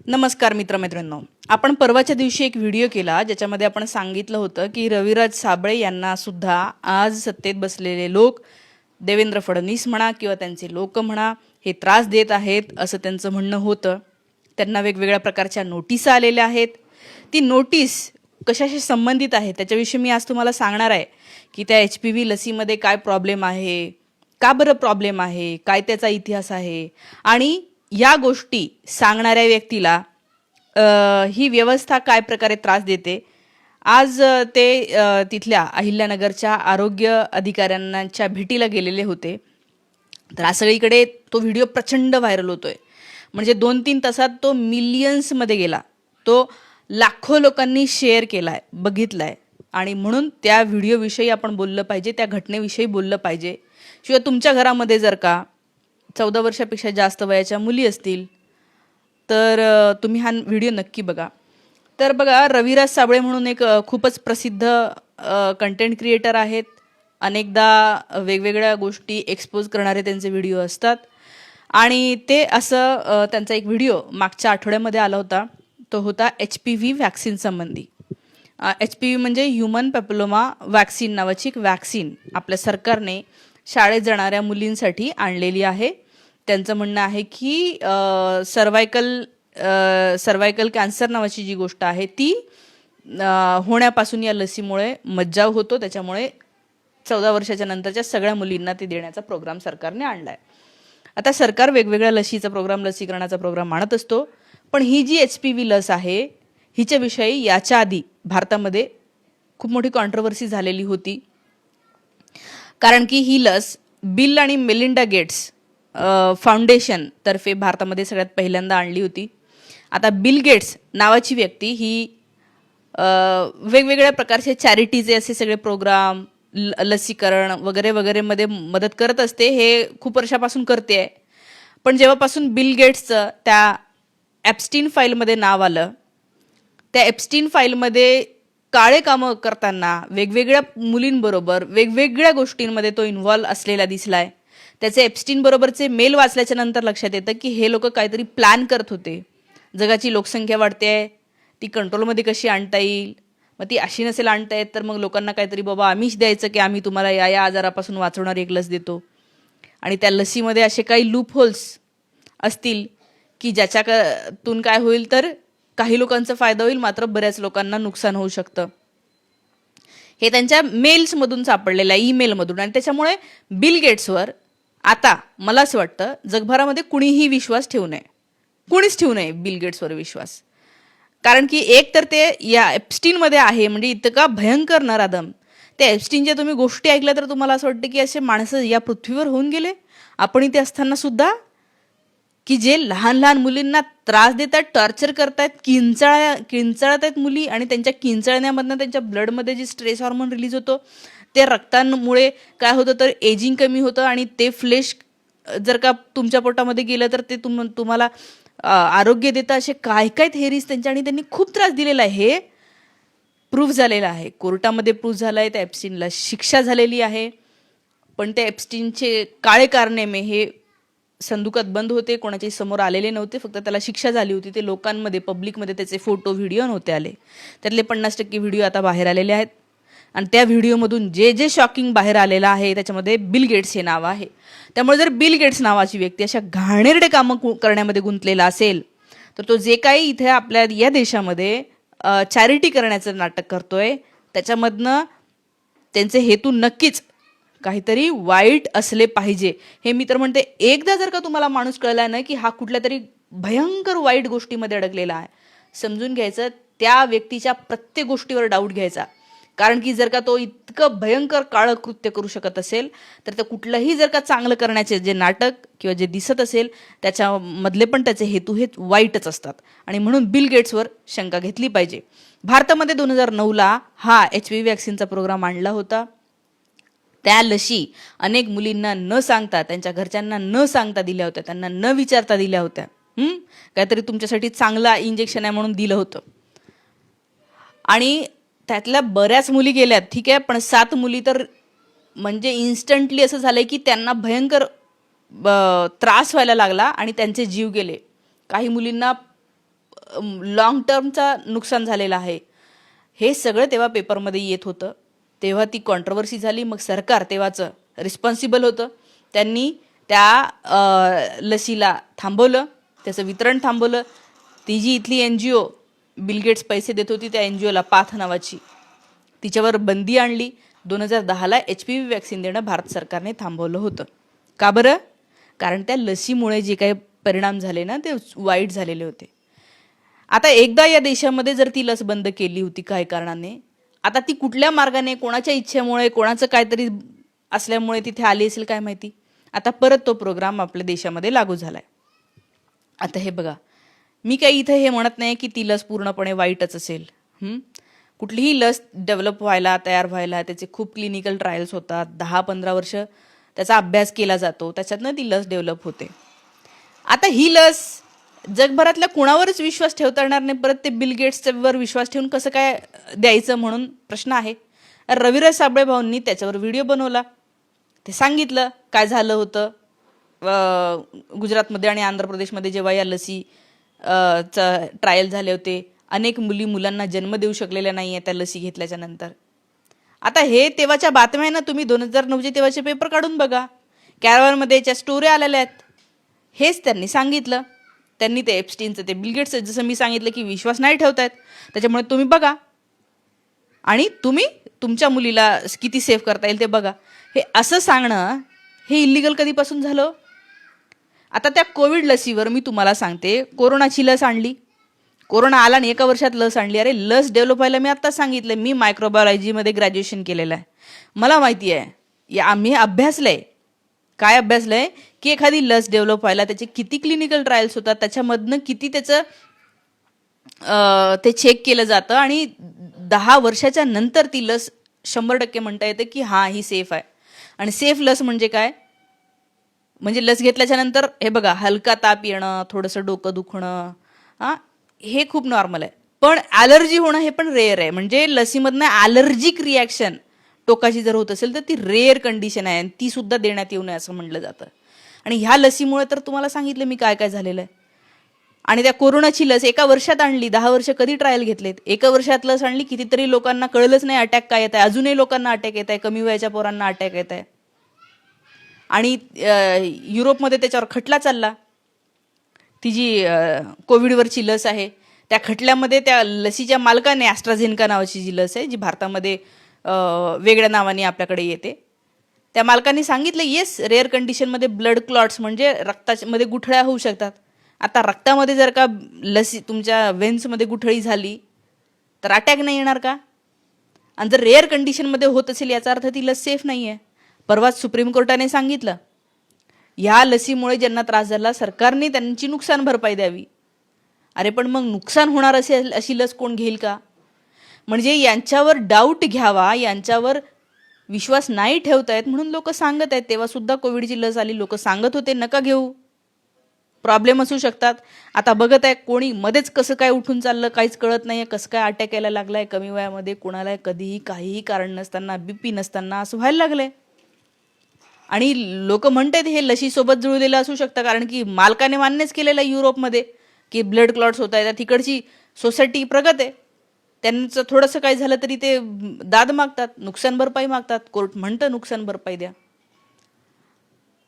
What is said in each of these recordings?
नमस्कार मित्रमैत्रिणींनो, आपण परवाच्या दिवशी एक व्हिडिओ केला ज्याच्यामध्ये आपण सांगितलं होतं की रविराज साबळे यांना सुद्धा आज सत्तेत बसलेले लोक, देवेंद्र फडणवीस म्हणा किंवा त्यांचे लोक म्हणा, हे त्रास देत आहेत असं त्यांचं म्हणणं होतं. त्यांना वेगवेगळ्या प्रकारच्या नोटीस आलेल्या आहेत. ती नोटीस कशाशी संबंधित आहे त्याच्याविषयी मी आज तुम्हाला सांगणार आहे की त्या HPV लसीमध्ये काय प्रॉब्लेम आहे, का बरं प्रॉब्लेम आहे, काय त्याचा इतिहास आहे आणि या गोष्टी सांगणाऱ्या व्यक्तीला ही व्यवस्था काय प्रकारे त्रास देते. आज ते तिथल्या अहिल्यानगरच्या आरोग्य अधिकाऱ्यांच्या भेटीला गेलेले होते. तर आज सगळीकडे तो व्हिडिओ प्रचंड व्हायरल होतोय. म्हणजे 2-3 तासात तो मिलियन्समध्ये गेला. तो लाखो लोकांनी शेअर केलाय, बघितलाय आणि म्हणून त्या व्हिडिओविषयी आपण बोललं पाहिजे, त्या घटनेविषयी बोललं पाहिजे. शिवाय तुमच्या घरामध्ये जर का 14 वर्षापेक्षा जास्त वयाच्या मुली असतील तर तुम्ही हा व्हिडिओ नक्की बघा. तर बघा, रविराज साबळे म्हणून एक खूपच प्रसिद्ध कंटेंट क्रिएटर आहेत. अनेकदा वेगवेगळ्या गोष्टी एक्सपोज करणारे त्यांचे व्हिडिओ असतात आणि ते असं त्यांचा एक व्हिडिओ मागच्या आठवड्यामध्ये आला होता. तो होता HPV वॅक्सिन संबंधी. HPV म्हणजे ह्युमन पॅपिलोमा वॅक्सिन नावाची एक वॅक्सिन आपल्या सरकारने शाळेत जाणाऱ्या मुलींसाठी आणलेली आहे. त्यांचं म्हणणं आहे की सर्वायकल कॅन्सर नावाची जी गोष्ट आहे ती होण्यापासून या लसीमुळे मज्जाव होतो. त्याच्यामुळे 14 वर्षाच्या नंतरच्या सगळ्या मुलींना ते देण्याचा प्रोग्राम सरकारने आणला आहे. आता सरकार वेगवेगळ्या लसीकरणाचा प्रोग्राम आणत असतो, पण ही जी HPV लस आहे हिच्याविषयी याच्या आधी भारतामध्ये खूप मोठी कॉन्ट्रोवर्सी झालेली होती. कारण की ही लस बिल आणि मेलिंडा गेट्स फाउंडेशन तर्फे भारतामध्ये सगळ्यात पहिल्यांदा आणली होती. आता बिल गेट्स नावाची व्यक्ती ही वेगवेगळ्या प्रकारचे चॅरिटीचे असे सगळे प्रोग्राम, लसीकरण वगैरे वगैरेमध्ये मदत करत असते. हे खूप वर्षापासून करते आहे. पण जेव्हापासून बिल गेट्सचं त्या ॲप्स्टीन फाईलमध्ये नाव आलं, त्या ॲप्स्टीन फाईलमध्ये काळे कामं करताना वेगवेगळ्या मुलींबरोबर वेगवेगळ्या गोष्टींमध्ये तो इन्व्हॉल्व असलेला दिसलाय. त्याचे एप्स्टीन बरोबरचे मेल वाचल्याच्या नंतर लक्षात येतं की हे लोक काहीतरी प्लॅन करत होते. जगाची लोकसंख्या वाढते आहे, ती कंट्रोलमध्ये कशी आणता येईल, मग ती अशी नसेल आणता येत तर मग लोकांना काहीतरी बाबा आम्हीच द्यायचं की आम्ही तुम्हाला या आजारापासून वाचवणारी एक लस देतो. आणि त्या लसीमध्ये असे काही लूप होल्स असतील की ज्याच्यातून काय होईल तर काही लोकांचा फायदा होईल, मात्र बऱ्याच लोकांना नुकसान होऊ शकतं. हे त्यांच्या मेल्समधून सापडलेलं आहे, ईमेलमधून. आणि त्याच्यामुळे बिल गेट्सवर आता मला असं वाटतं जगभरामध्ये कुणीही विश्वास ठेवू नये, कुणीच ठेवू नये बिल गेट्सवर विश्वास. कारण की एक तर ते या एप्स्टीनमध्ये आहे, म्हणजे इतका भयंकर नराधम. त्या एप्स्टीनच्या तुम्ही गोष्टी ऐकल्या तर तुम्हाला असं वाटतं की असे माणसं या पृथ्वीवर होऊन गेले आपण इथे असताना सुद्धा, की जे लहान लहान मुलींना त्रास देतात, टॉर्चर करतायत, किंचाळत आहेत मुली आणि त्यांच्या किंचाळण्यामधनं त्यांच्या ब्लडमध्ये जे स्ट्रेस हॉर्मोन रिलीज होतो ते रक्तांमुळे काय होतं तर एजिंग कमी होतं आणि ते फ्लेश जर का तुमच्या पोटामध्ये गेलं तर ते तुम्हाला आरोग्य देतं. असे काय काय थेरीज त्यांच्या, आणि त्यांनी खूप त्रास दिलेला आहे. हे प्रूफ झालेलं आहे, कोर्टामध्ये प्रूफ झालं आहे. त्या एप्स्टीनला शिक्षा झालेली आहे. पण त्या एप्स्टीनचे काळे कारनामे हे संदुकात बंद होते, कोणाच्याही समोर आलेले नव्हते. फक्त त्याला शिक्षा झाली होती. ते लोकांमध्ये, पब्लिकमध्ये त्याचे फोटो व्हिडिओ नव्हते आले. त्यातले 50% व्हिडिओ आता बाहेर आलेले आहेत. आणि त्या व्हिडिओमधून जे जे शॉकिंग बाहेर आलेलं आहे त्याच्यामध्ये बिल गेट्स हे नाव आहे. त्यामुळे जर बिल गेट्स नावाची व्यक्ती अशा घाणेरडे कामं करण्यामध्ये गुंतलेला असेल तर तो जे काही इथे आपल्या या देशामध्ये चॅरिटी करण्याचं नाटक करतोय त्याच्यामधनं त्यांचे हेतू नक्कीच काहीतरी वाईट असले पाहिजे. हे मी तर म्हणते, एकदा जर का तुम्हाला माणूस कळला ना की हा कुठल्या तरी भयंकर वाईट गोष्टीमध्ये अडकलेला आहे, समजून घ्यायचं, त्या व्यक्तीच्या प्रत्येक गोष्टीवर डाऊट घ्यायचा. कारण की जर का तो इतकं भयंकर काळं कृत्य करू शकत असेल तर ते कुठलंही जर का चांगलं करण्याचे जे नाटक किंवा जे दिसत असेल त्याच्यामधले पण त्याचे हेतू हे वाईटच असतात. आणि म्हणून बिल गेट्सवर शंका घेतली पाहिजे. भारतामध्ये 2009ला हा HPV वॅक्सिनचा प्रोग्राम आणला होता. त्या लशी अनेक मुलींना न सांगता, त्यांच्या घरच्यांना न सांगता दिल्या होत्या, त्यांना न विचारता दिल्या होत्या. काहीतरी तुमच्यासाठी चांगला इंजेक्शन आहे म्हणून दिलं होतं. आणि त्यातल्या बऱ्याच मुली गेल्यात, ठीक आहे, पण 7 मुली तर म्हणजे इन्स्टंटली असं झालंय की त्यांना भयंकर त्रास व्हायला लागला आणि त्यांचे जीव गेले. काही मुलींना लॉंग टर्मचा नुकसान झालेला आहे, हे सगळं तेव्हा पेपरमध्ये येत होतं. तेव्हा ती कॉन्ट्रोवर्सी झाली. मग सरकार तेव्हाचं रिस्पॉन्सिबल होतं. त्यांनी त्या लसीला थांबवलं, त्याचं वितरण थांबवलं. ती जी इथली NGO बिल गेट्स पैसे देत होती, त्या NGOला पाथ नावाची, तिच्यावर बंदी आणली. 2010ला HPV वॅक्सिन देणं भारत सरकारने थांबवलं होतं. का बरं? कारण त्या लसीमुळे जे काही परिणाम झाले ना, ते वाईट झालेले होते. आता एकदा या देशामध्ये जर ती लस बंद केली होती काही कारणाने, आता ती कुठल्या मार्गाने, कोणाच्या इच्छेमुळे, कोणाचं काहीतरी असल्यामुळे तिथे आली असेल काय माहिती, आता परत तो प्रोग्राम आपल्या देशामध्ये लागू झालाय. आता हे बघा, मी काही इथं हे म्हणत नाही की ती लस पूर्णपणे वाईटच असेल. कुठलीही लस डेव्हलप व्हायला, तयार व्हायला त्याचे खूप क्लिनिकल ट्रायल्स होतात. 10-15 वर्ष त्याचा अभ्यास केला जातो, त्याच्यातनं ती लस डेव्हलप होते. आता ही लस जगभरातल्या कुणावरच विश्वास ठेवता येणार नाही. परत ते बिल गेट्सवर विश्वास ठेवून कसं काय द्यायचं म्हणून प्रश्न आहे. रविराज साबळे भाऊंनी त्याच्यावर व्हिडिओ बनवला. ते सांगितलं काय झालं होतं गुजरातमध्ये आणि आंध्र प्रदेशमध्ये जेव्हा या लसी ट्रायल झाले होते. अनेक मुलांना जन्म देऊ शकलेल्या नाही आहे त्या लसी घेतल्याच्या नंतर. आता हे तेव्हाच्या बातम्या आहे ना, तुम्ही 2009चे तेव्हाचे पेपर काढून बघा, कॅरवरमध्ये याच्या स्टोरी आलेल्या आहेत. हेच त्यांनी सांगितलं. त्यांनी ते एप्स्टीनचं, ते बिल गेट्स, जसं मी सांगितलं की विश्वास नाही ठेवतायत, त्याच्यामुळे तुम्ही बघा आणि तुम्ही तुमच्या मुलीला किती सेफ करता येईल ते बघा. हे असं सांगणं हे इल्लिगल कधीपासून झालं? आता त्या कोविड लसीवर मी तुम्हाला सांगते, कोरोनाची लस आणली, कोरोना आला आणि 1 वर्षात लस आणली. अरे लस डेव्हलप व्हायला मी आत्ताच सांगितलं, मी मायक्रोबायोलॉजीमध्ये ग्रॅज्युएशन केलेलं आहे, मला माहिती आहे. आम्ही अभ्यासलंय. काय अभ्यासलंय की एखादी लस डेव्हलप व्हायला त्याचे किती क्लिनिकल ट्रायल्स होतात, त्याच्यामधनं किती त्याचं ते चेक केलं जातं आणि 10 वर्षाच्या नंतर ती लस 100% म्हणता येते की हां ही सेफ आहे. आणि सेफ लस म्हणजे काय? म्हणजे लस घेतल्याच्या नंतर हे बघा, हलका ताप येणं, थोडंसं डोकं दुखणं, हे खूप नॉर्मल आहे. पण ॲलर्जी होणं हे पण रेअर आहे. म्हणजे लसीमधनं ॲलर्जिक रिॲक्शन टोकाची जर होत असेल तर ती रेअर कंडिशन आहे आणि ती सुद्धा देण्यात येऊ नये असं म्हटलं जातं. आणि ह्या लसीमुळे तर तुम्हाला सांगितलं मी काय काय झालेलं आहे. आणि त्या कोरोनाची लस 1 वर्षात आणली. 10 वर्ष कधी ट्रायल घेतलेत? 1 वर्षात लस आणली, कितीतरी लोकांना कळलंच नाही अटॅक काय येत आहे. अजूनही लोकांना अटॅक येत आहे, कमी वयाच्या पोरांना अटॅक येत आहे. आणि युरोपमध्ये त्याच्यावर खटला चालला. ती जी कोविडवरची लस आहे त्या खटल्यामध्ये त्या लसीच्या मालकाने, ॲस्ट्राझेनेका नावाची जी लस आहे, जी भारतामध्ये वेगळ्या नावाने आपल्याकडे येते, त्या मालकाने सांगितलं येस, रेअर कंडिशनमध्ये ब्लड क्लॉट्स म्हणजे रक्तामध्ये गुठळ्या होऊ शकतात. आता रक्तामध्ये जर का लसी तुमच्या वेन्समध्ये गुठळी झाली तर अटॅक नाही येणार का? आणि जर रेअर कंडिशनमध्ये होत असेल याचा अर्थ ती लस सेफ नाही आहे. परवाच सुप्रीम कोर्टाने सांगितलं ह्या लसीमुळे ज्यांना त्रास झाला सरकारने त्यांची नुकसान भरपाई द्यावी. अरे पण मग नुकसान होणार असेल अशी लस कोण घेईल का? म्हणजे यांच्यावर डाऊट घ्यावा, यांच्यावर विश्वास नाही ठेवतायत म्हणून लोक सांगत आहेत. तेव्हा सुद्धा कोविडची लस आली, लोक सांगत होते नका घेऊ, प्रॉब्लेम असू शकतात. आता बघत आहे कोणी मध्येच कसं काय उठून चाललं, काहीच कळत नाही, कसं काय अटॅक यायला लागलाय कमी वयामध्ये, कोणाला कधीही काहीही कारण नसताना, BP नसताना असं व्हायला लागलंय. आणि लोक म्हणतात हे लशीसोबत जुळलेलं असू शकतं, कारण की मालकाने मान्यच केलेलं आहे युरोपमध्ये की ब्लड क्लॉट्स होत आहेत. तिकडची सोसायटी प्रगत आहे, त्यांचं थोडंसं काही झालं तरी ते दाद मागतात, नुकसान भरपाई मागतात, कोर्ट म्हणतं नुकसान भरपाई द्या.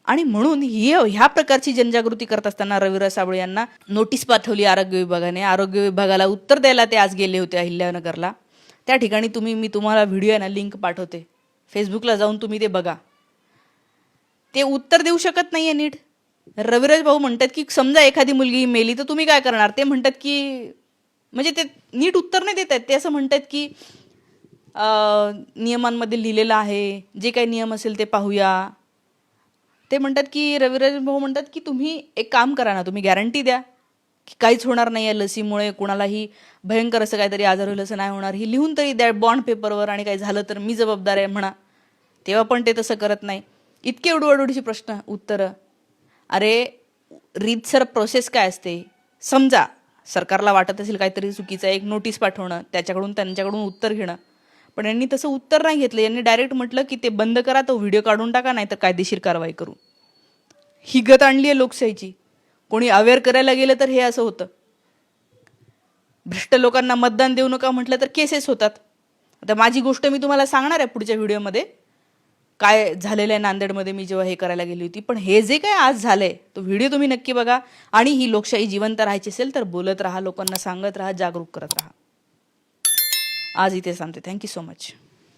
आणि म्हणून ह्या प्रकारची जनजागृती करत असताना रविराज साबळे यांना नोटीस पाठवली आरोग्य विभागाने. आरोग्य विभागाला उत्तर द्यायला ते आज गेले होते अहिल्यानगरला. त्या ठिकाणी मी तुम्हाला व्हिडिओ आहे ना लिंक पाठवते, फेसबुकला जाऊन तुम्ही ते बघा. ते उत्तर देऊ शकत नाहीये नीट. रविराज भाऊ म्हणतात की समजा एखादी मुलगी मेली तर तुम्ही काय करणार? ते म्हणतात की म्हणजे ते नीट उत्तर नाही देत आहेत. ते असं म्हणतात की नियमांमध्ये लिहिलेलं आहे, जे काही नियम असेल ते पाहूया. ते म्हणतात की रविराज भाऊ म्हणतात की तुम्ही एक काम करा ना, तुम्ही गॅरंटी द्या की काहीच होणार नाही आहे लसीमुळे, कुणालाही भयंकर असं काहीतरी आजार होईल असं नाही होणार, ही लिहून तरी द्या बॉन्ड पेपरवर, आणि काही झालं तर मी जबाबदार आहे म्हणा. तेव्हा पण ते तसं करत नाही. इतके उडवडूडची प्रश्न उत्तरं. अरे रीतसर प्रोसेस काय असते? समजा सरकारला वाटत असेल काहीतरी चुकीचं, एक नोटीस पाठवणं, त्यांच्याकडून उत्तर घेणं. पण यांनी तसं उत्तर नाही घेतलं. यांनी डायरेक्ट म्हटलं की ते बंद करा, तो व्हिडिओ काढून टाका, नाही तर कायदेशीर कारवाई करू. ही गत आणली आहे लोकशाहीची. कोणी अवेअर करायला गेलं तर हे असं होतं. भ्रष्ट लोकांना मतदान देऊ नका म्हटलं तर केसेस होतात. आता माझी गोष्ट मी तुम्हाला सांगणार आहे पुढच्या व्हिडिओमध्ये, काय झालेलं आहे नांदेडमध्ये मी जेव्हा हे करायला गेली होती. पण हे जे काय आज झालंय तो व्हिडिओ तुम्ही नक्की बघा. आणि ही लोकशाही जिवंत राहायची असेल तर बोलत राहा, लोकांना सांगत राहा, जागरूक करत राहा. आज इथे सांगते. Thank you so much.